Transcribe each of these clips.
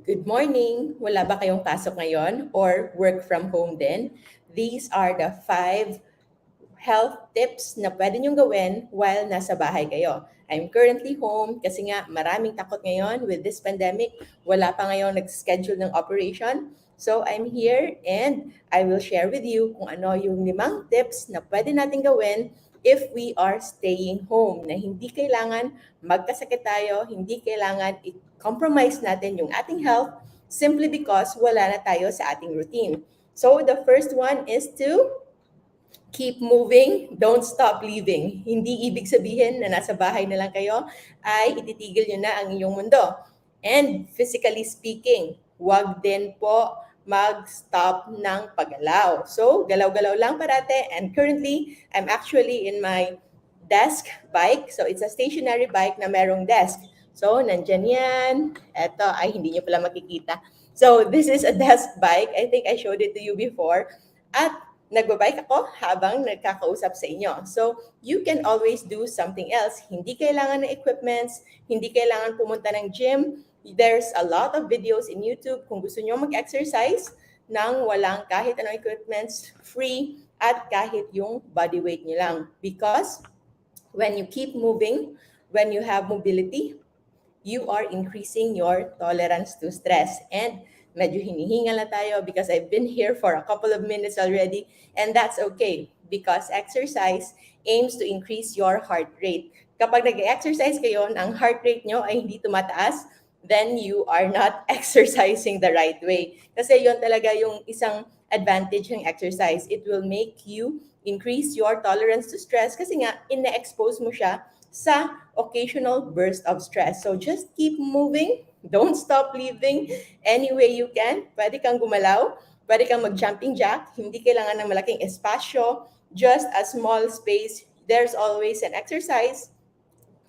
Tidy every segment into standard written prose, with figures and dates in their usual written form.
Good morning! Wala ba kayong pasok ngayon or work from home din? These are the 5 health tips na pwede niyong gawin while nasa bahay kayo. I'm currently home kasi nga maraming takot ngayon with this pandemic. Wala pa ngayong nag-schedule ng operation. So I'm here and I will share with you kung ano yung 5 tips na pwede natin gawin if we are staying home, na hindi kailangan magkasakit tayo, hindi kailangan i-compromise natin yung ating health simply because wala na tayo sa ating routine. So the first one is to keep moving, don't stop living. Hindi ibig sabihin na nasa bahay na lang kayo ay ititigil nyo na ang inyong mundo. And physically speaking, wag din po mag-stop ng paggalaw. So, galaw-galaw lang parate. And currently, I'm actually in my desk bike. So, it's a stationary bike na merong desk. So, nandyan yan. Eto, ay hindi nyo pala makikita. So, this is a desk bike. I think I showed it to you before. At nagbabike ako habang nagkakausap sa inyo. So, you can always do something else. Hindi kailangan ng equipments, hindi kailangan pumunta ng gym. There's a lot of videos in YouTube kung gusto nyo mag-exercise nang walang kahit anong equipments, free, at kahit yung body weight nyo lang. Because when you keep moving, when you have mobility, you are increasing your tolerance to stress. And medyo hinihinga na tayo because I've been here for a couple of minutes already, and that's okay because exercise aims to increase your heart rate. Kapag nag-exercise kayo, ang heart rate nyo ay hindi tumataas, then you are not exercising the right way. Kasi yon talaga yung isang advantage ng exercise. It will make you increase your tolerance to stress kasi nga, ina-expose mo siya sa occasional burst of stress. So just keep moving. Don't stop living any way you can. Pwede kang gumalaw, pwede kang mag-jumping jack. Hindi kailangan ng malaking espasyo, just a small space. There's always an exercise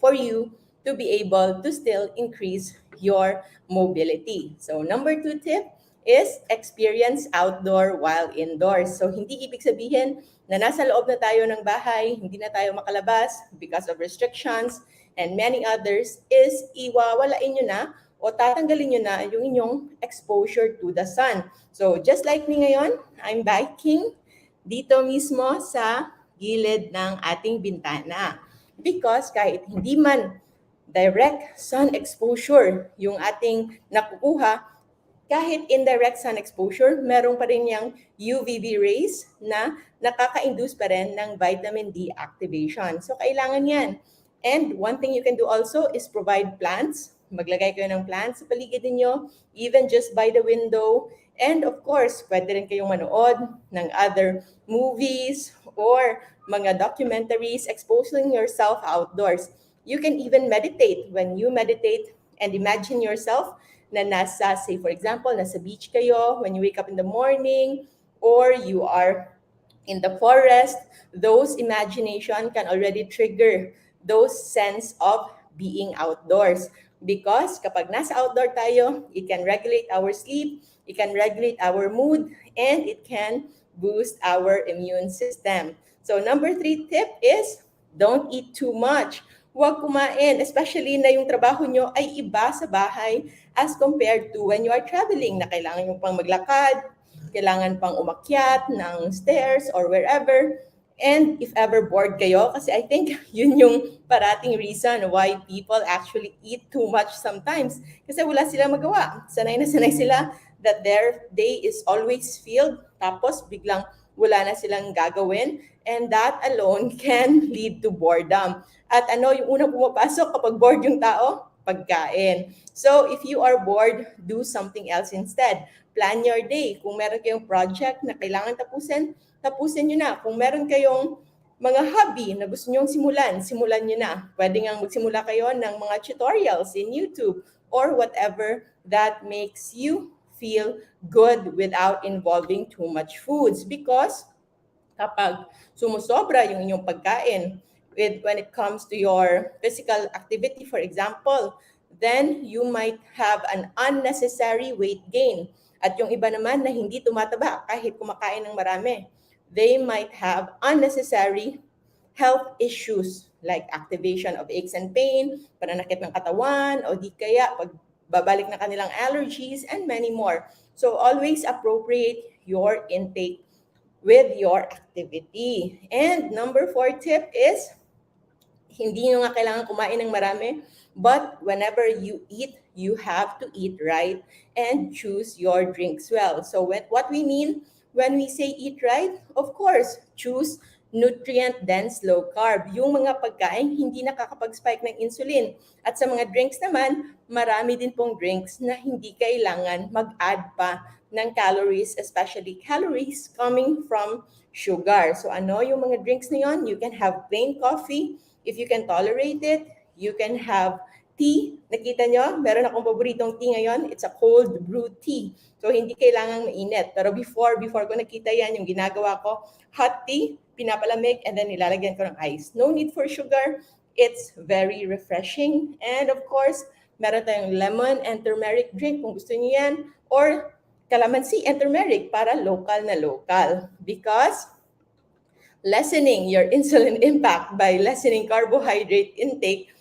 for you to be able to still increase your mobility. So number 2 tip is experience outdoor while indoors. So hindi ibig sabihin na nasa loob na tayo ng bahay, hindi na tayo makalabas because of restrictions and many others, is iwawalain nyo na o tatanggalin nyo na yung inyong exposure to the sun. So just like me ngayon, I'm biking dito mismo sa gilid ng ating bintana. Because kahit hindi man direct sun exposure yung ating nakukuha, kahit indirect sun exposure, meron pa rin yung UVB rays na nakaka-induce pa rin ng vitamin D activation. So, kailangan yan. And one thing you can do also is provide plants. Maglagay kayo ng plants sa paligid ninyo, even just by the window. And of course, pwede rin kayong manood ng other movies or mga documentaries exposing yourself outdoors. You can even meditate. When you meditate and imagine yourself na nasa, say for example, nasa beach kayo when you wake up in the morning, or you are in the forest, those imagination can already trigger those sense of being outdoors. Because kapag nasa outdoor tayo, it can regulate our sleep, it can regulate our mood, and it can boost our immune system. So number 3 tip is don't eat too much. Huwag kumain, especially na yung trabaho nyo ay iba sa bahay as compared to when you are traveling, na kailangan nyo pang maglakad, kailangan pang umakyat ng stairs or wherever. And if ever bored kayo, kasi I think yun yung parating reason why people actually eat too much sometimes. Kasi wala silang magawa. Sanay na sanay sila that their day is always filled, tapos biglang wala na silang gagawin, and that alone can lead to boredom. At ano yung unang pumapasok kapag bored yung tao? Pagkain. So if you are bored, do something else instead. Plan your day. Kung meron kayong project na kailangan tapusin, tapusin nyo na. Kung meron kayong mga hobby na gusto nyong simulan, simulan nyo na. Pwede nga magsimula kayo ng mga tutorials in YouTube or whatever that makes you feel good without involving too much foods. Because kapag sumusobra yung inyong pagkain when it comes to your physical activity, for example, then you might have an unnecessary weight gain. At yung iba naman na hindi tumataba kahit kumakain ng marami, they might have unnecessary health issues like activation of aches and pain, pananakit ng katawan, o di kaya pag babalik na kanilang allergies, and many more. So always appropriate your intake with your activity. And number 4 tip is hindi nyo nga kailangan kumain ng marami, but whenever you eat, you have to eat right and choose your drinks well. So what we mean when we say eat right, of course, choose nutrient-dense low carb. Yung mga pagkain hindi nakakapag-spike ng insulin. At sa mga drinks naman, marami din pong drinks na hindi kailangan mag-add pa ng calories, especially calories coming from sugar. So ano yung mga drinks na yon? You can have plain coffee. If you can tolerate it, you can have tea. Nakita nyo, meron akong paboritong tea ngayon. It's a cold brew tea. So, hindi kailangang mainit. Pero before ko nakita yan, yung ginagawa ko, hot tea, pinapalamig, and then nilalagyan ko ng ice. No need for sugar. It's very refreshing. And of course, meron tayong lemon and turmeric drink kung gusto niyo yan. Or calamansi and turmeric para local na local. Because lessening your insulin impact by lessening carbohydrate intake,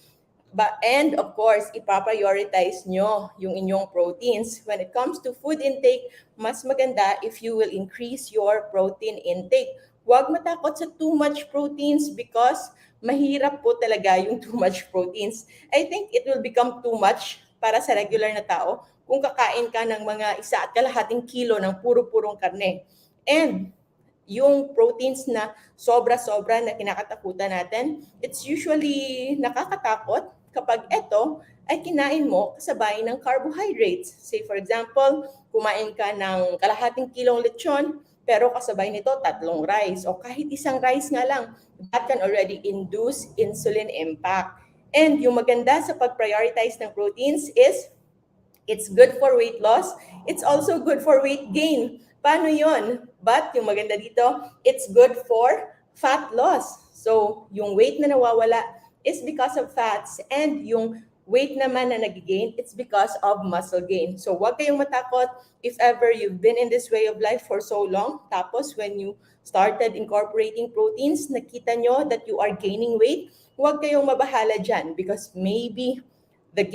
and of course, ipaprioritize nyo yung inyong proteins. When it comes to food intake, mas maganda if you will increase your protein intake. Huwag matakot sa too much proteins because mahirap po talaga yung too much proteins. I think it will become too much para sa regular na tao kung kakain ka ng mga 1.5 kilo ng puro-purong karne. And yung proteins na sobra-sobra na kinakatakutan natin, it's usually nakakatakot kapag ito ay kinain mo kasabay ng carbohydrates. Say for example, kumain ka ng 0.5 kilong lechon, pero kasabay nito 3 rice o kahit isang rice nga lang, that can already induce insulin impact. And yung maganda sa pag-prioritize ng proteins is it's good for weight loss. It's also good for weight gain. Paano yon? But yung maganda dito, it's good for fat loss. So, yung weight na nawawala is because of fats and yung weight naman na nag-gain, it's because of muscle gain. So, huwag kayong matakot if ever you've been in this way of life for so long. Tapos, when you started incorporating proteins, nakita nyo that you are gaining weight, huwag kayong mabahala dyan because maybe the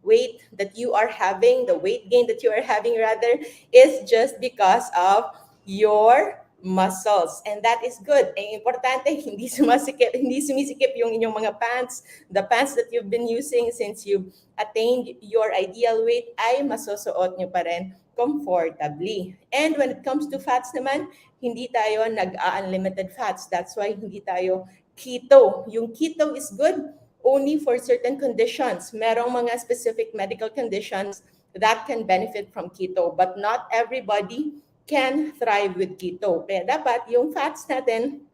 weight that you are having, the weight gain that you are having rather, is just because of your muscles. And that is good. Ang importante, hindi sumisikip yung inyong mga pants. The pants that you've been using since you attained your ideal weight ay masusuot nyo pa rin comfortably. And when it comes to fats naman, hindi tayo nag-unlimited fats. That's why hindi tayo keto. Yung keto is good only for certain conditions. Merong mga specific medical conditions that can benefit from keto, but not everybody can thrive with keto. Kaya dapat yung fats natin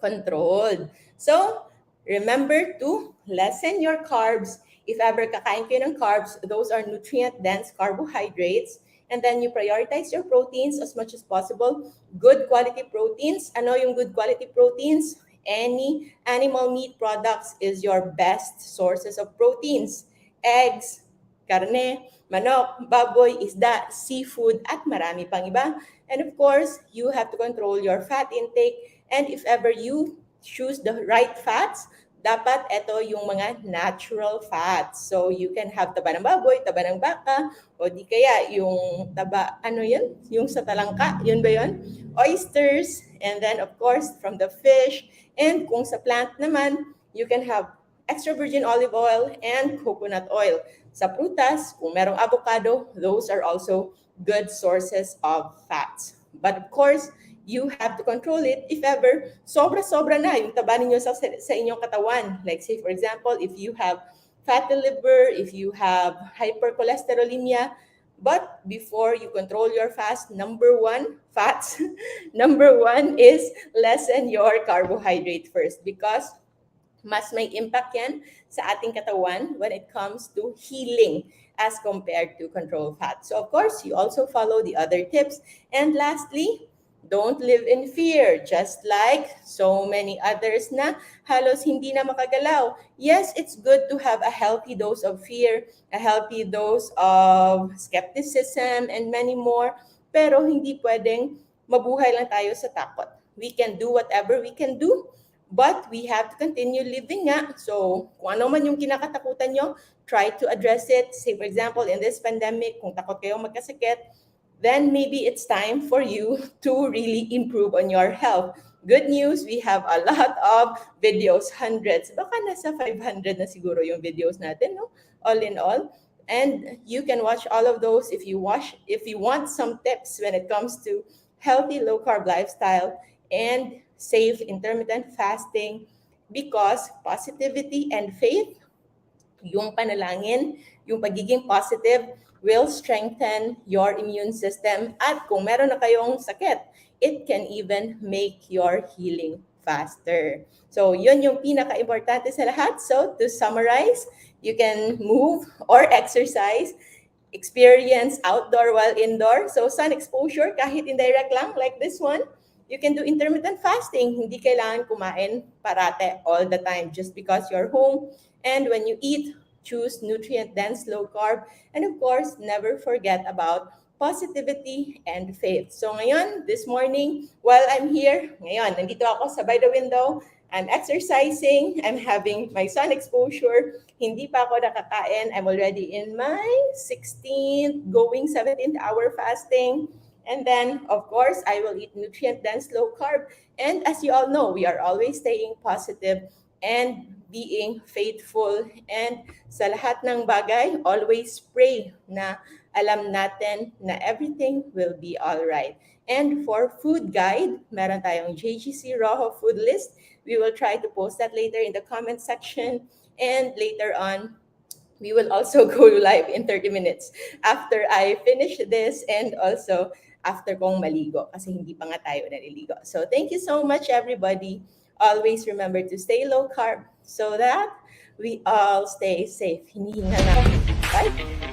controlled. So, remember to lessen your carbs. If ever kakain kayo ng carbs, those are nutrient-dense carbohydrates. And then you prioritize your proteins as much as possible. Good quality proteins. Ano yung good quality proteins? Any animal meat products is your best sources of proteins. Eggs, karne, manok, baboy, isda, seafood, at marami pang iba. And of course, you have to control your fat intake. And if ever you choose the right fats, dapat ito yung mga natural fats. So you can have taba ng baboy, taba ng baka, o di kaya yung taba, ano yun? Yung sa talangka, yun ba yun? Oysters, and then of course from the fish. And kung sa plant naman, you can have extra virgin olive oil and coconut oil. Sa prutas, kung merong avocado, those are also good sources of fats. But of course, you have to control it if ever sobra-sobra na yung taba ninyo sa inyong katawan. Like say for example, if you have fatty liver, if you have hypercholesterolemia, but before you control your fats, number one is lessen your carbohydrate first because mas may impact yan sa ating katawan when it comes to healing as compared to control fat. So of course, you also follow the other tips. And lastly, don't live in fear, just like so many others na halos hindi na makagalaw. Yes, it's good to have a healthy dose of fear, a healthy dose of skepticism, and many more. Pero hindi pwedeng mabuhay lang tayo sa takot. We can do whatever we can do, But we have to continue living nga. So kung ano man yung kinakatakutan nyo, try to address it. Say for example, in this pandemic, kung takot kayong magkasakit, then maybe it's time for you to really improve on your health. Good news, we have a lot of videos, hundreds. Baka nasa 500 na siguro yung videos natin, no? All in all. And you can watch all of those if you want some tips when it comes to healthy low carb lifestyle and safe intermittent fasting, because positivity and faith, yung panalangin, yung pagiging positive will strengthen your immune system. At kung meron na kayong sakit, it can even make your healing faster. So yun yung pinaka-importante sa lahat. So to summarize, you can move or exercise, experience outdoor while indoor. So sun exposure, kahit indirect lang like this one. You can do intermittent fasting. Hindi kailangan kumain parate all the time just because you're home. And when you eat, choose nutrient-dense low carb. And of course, never forget about positivity and faith. So ngayon, this morning, while I'm here, ngayon, nandito ako sa by the window, I'm exercising, I'm having my sun exposure, hindi pa ako nakakain, I'm already in my 16th, going 17th hour fasting. And then, of course, I will eat nutrient-dense low carb. And as you all know, we are always staying positive and being faithful. And sa lahat ng bagay, always pray na alam natin na everything will be all right. And for food guide, meron tayong JGC Rojo food list. We will try to post that later in the comment section. And later on, we will also go live in 30 minutes after I finish this and also after kong maligo kasi hindi pa nga tayo naliligo. So thank you so much everybody. Always remember to stay low carb so that we all stay safe. Hinihinga na. Bye!